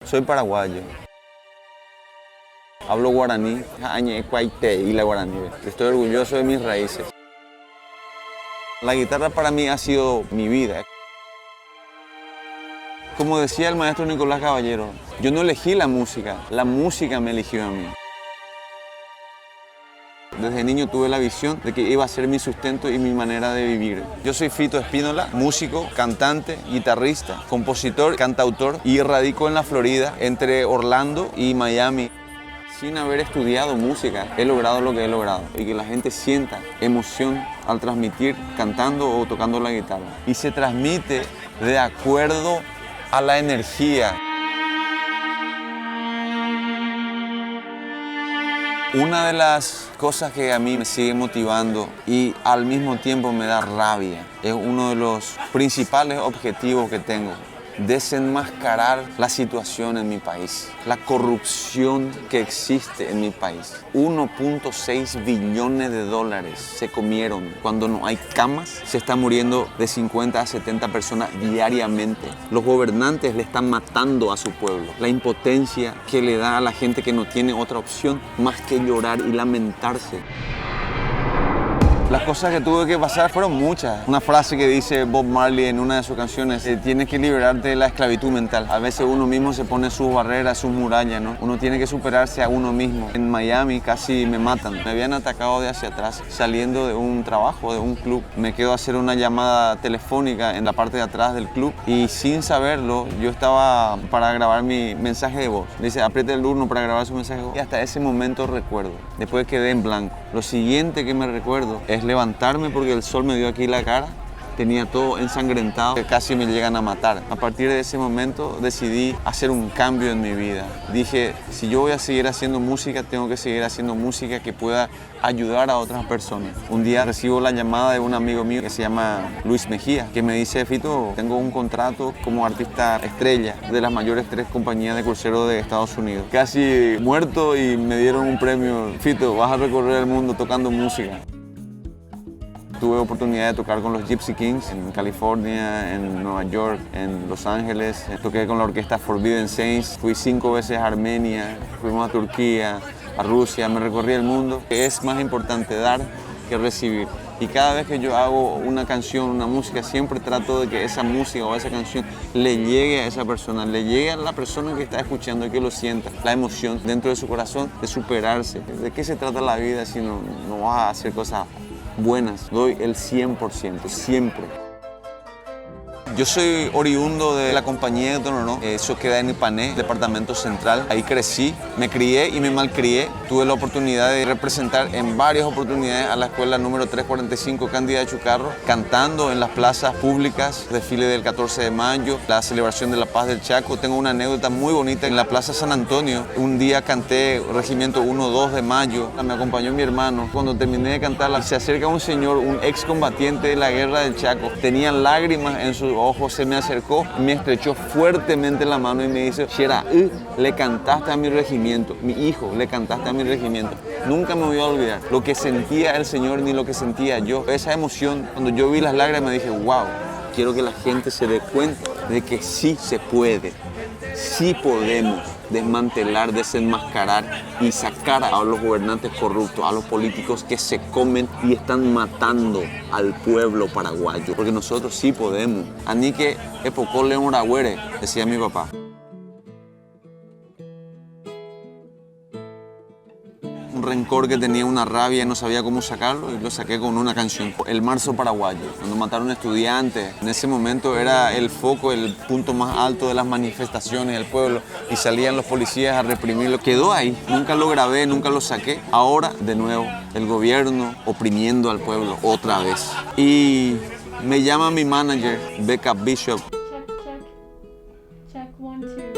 Soy paraguayo. Hablo guaraní, y la guaraní. Estoy orgulloso de mis raíces. La guitarra para mí ha sido mi vida. Como decía el maestro Nicolás Caballero, yo no elegí la música me eligió a mí. Desde niño tuve la visión de que iba a ser mi sustento y mi manera de vivir. Yo soy Fito Espínola, músico, cantante, guitarrista, compositor, cantautor y radico en la Florida, entre Orlando y Miami. Sin haber estudiado música, he logrado lo que he logrado y que la gente sienta emoción al transmitir cantando o tocando la guitarra. Y se transmite de acuerdo a la energía. Una de las cosas que a mí me sigue motivando y al mismo tiempo me da rabia es uno de los principales objetivos que tengo: desenmascarar la situación en mi país, la corrupción que existe en mi país. 1.6 billones de dólares se comieron. Cuando no hay camas, se está muriendo de 50 a 70 personas diariamente. Los gobernantes le están matando a su pueblo. La impotencia que le da a la gente que no tiene otra opción más que llorar y lamentarse. Las cosas que tuve que pasar fueron muchas. Una frase que dice Bob Marley en una de sus canciones: tienes que liberarte de la esclavitud mental. A veces uno mismo se pone sus barreras, sus murallas, ¿no? Uno tiene que superarse a uno mismo. En Miami casi me matan. Me habían atacado de hacia atrás, saliendo de un trabajo, de un club. Me quedo a hacer una llamada telefónica en la parte de atrás del club y sin saberlo, yo estaba para grabar mi mensaje de voz. Dice, apriete el 1 para grabar su mensaje de voz. Y hasta ese momento recuerdo. Después quedé en blanco. Lo siguiente que me recuerdo es levantarme porque el sol me dio aquí la cara. Tenía todo ensangrentado, que casi me llegan a matar. A partir de ese momento decidí hacer un cambio en mi vida. Dije, si yo voy a seguir haciendo música, tengo que seguir haciendo música que pueda ayudar a otras personas. Un día recibo la llamada de un amigo mío que se llama Luis Mejía, que me dice, Fito, tengo un contrato como artista estrella de las mayores 3 compañías de crucero de Estados Unidos. Casi muerto y me dieron un premio. Fito, vas a recorrer el mundo tocando música. Tuve oportunidad de tocar con los Gypsy Kings en California, en Nueva York, en Los Ángeles. Toqué con la orquesta Forbidden Saints. Fui 5 veces a Armenia, fuimos a Turquía, a Rusia, me recorrí el mundo. Es más importante dar que recibir. Y cada vez que yo hago una canción, una música, siempre trato de que esa música o esa canción le llegue a esa persona, le llegue a la persona que está escuchando y que lo sienta. La emoción dentro de su corazón de superarse. ¿De qué se trata la vida si no vas a hacer cosas buenas? Doy el 100%, siempre. Yo soy oriundo de la compañía de Tonoró, eso queda en Ipané, departamento central. Ahí crecí, me crié y me malcrié. Tuve la oportunidad de representar en varias oportunidades a la escuela número 345 Cándida de Chucarro, cantando en las plazas públicas, desfile del 14 de mayo, la celebración de la paz del Chaco. Tengo una anécdota muy bonita en la Plaza San Antonio. Un día canté Regimiento 1-2 de mayo, me acompañó mi hermano. Cuando terminé de cantarla, se acerca un señor, un excombatiente de la guerra del Chaco. Tenía lágrimas en sus ojos, se me acercó, me estrechó fuertemente la mano y me dice, Shera, le cantaste a mi regimiento, mi hijo, le cantaste a mi regimiento. Nunca me voy a olvidar lo que sentía el señor ni lo que sentía yo. Esa emoción, cuando yo vi las lágrimas, dije, wow, quiero que la gente se dé cuenta de que sí se puede, sí podemos desmantelar, desenmascarar y sacar a los gobernantes corruptos, a los políticos que se comen y están matando al pueblo paraguayo. Porque nosotros sí podemos. Anique epocole moragüere, decía mi papá. Un rencor que tenía, una rabia y no sabía cómo sacarlo, y lo saqué con una canción, El Marzo Paraguayo. Cuando mataron estudiantes, en ese momento era el foco, el punto más alto de las manifestaciones del pueblo, y salían los policías a reprimirlo. Quedó ahí, nunca lo grabé, nunca lo saqué. Ahora, de nuevo, el gobierno oprimiendo al pueblo otra vez. Y me llama mi manager, Becca Bishop. Check 1, 2, check.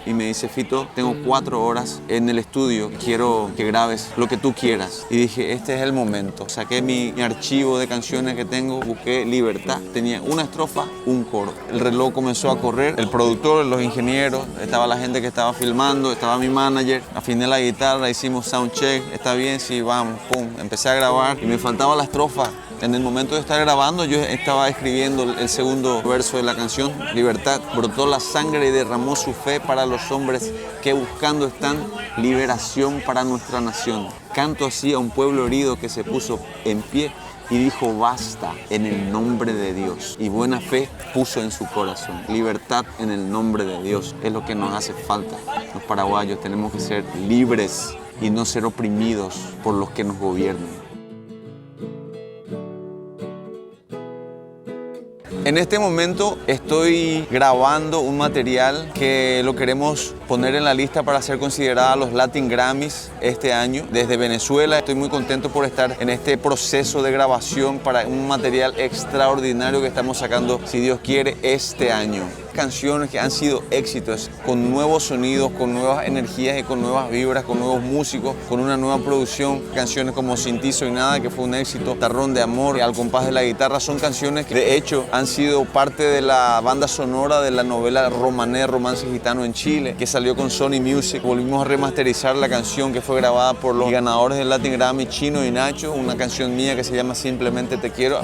Y me dice, Fito, tengo 4 horas en el estudio, quiero que grabes lo que tú quieras. Y dije, este es el momento. Saqué mi archivo de canciones que tengo, busqué Libertad. Tenía una estrofa, un coro. El reloj comenzó a correr, el productor, los ingenieros, estaba la gente que estaba filmando, estaba mi manager. Afiné la guitarra, hicimos soundcheck, está bien, sí, vamos, pum. Empecé a grabar y me faltaba la estrofa. En el momento de estar grabando, yo estaba escribiendo el segundo verso de la canción, Libertad. Brotó la sangre y derramó su fe para los hombres que buscando están liberación para nuestra nación. Canto así a un pueblo herido que se puso en pie y dijo basta en el nombre de Dios. Y buena fe puso en su corazón. Libertad en el nombre de Dios es lo que nos hace falta. Los paraguayos tenemos que ser libres y no ser oprimidos por los que nos gobiernan. En este momento estoy grabando un material que lo queremos poner en la lista para ser considerada a los Latin Grammys este año. Desde Venezuela estoy muy contento por estar en este proceso de grabación para un material extraordinario que estamos sacando, si Dios quiere, este año. Canciones que han sido éxitos, con nuevos sonidos, con nuevas energías y con nuevas vibras, con nuevos músicos, con una nueva producción. Canciones como Sin ti soy nada, que fue un éxito, Tarrón de amor, Al compás de la guitarra, son canciones que de hecho han sido parte de la banda sonora de la novela Romané, Romance Gitano en Chile, que salió con Sony Music. Volvimos a remasterizar la canción que fue grabada por los ganadores del Latin Grammy, Chino y Nacho, una canción mía que se llama Simplemente te quiero.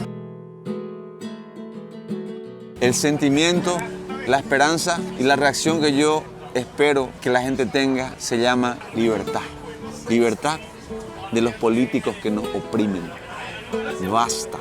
El sentimiento, la esperanza y la reacción que yo espero que la gente tenga se llama libertad. Libertad de los políticos que nos oprimen. Basta.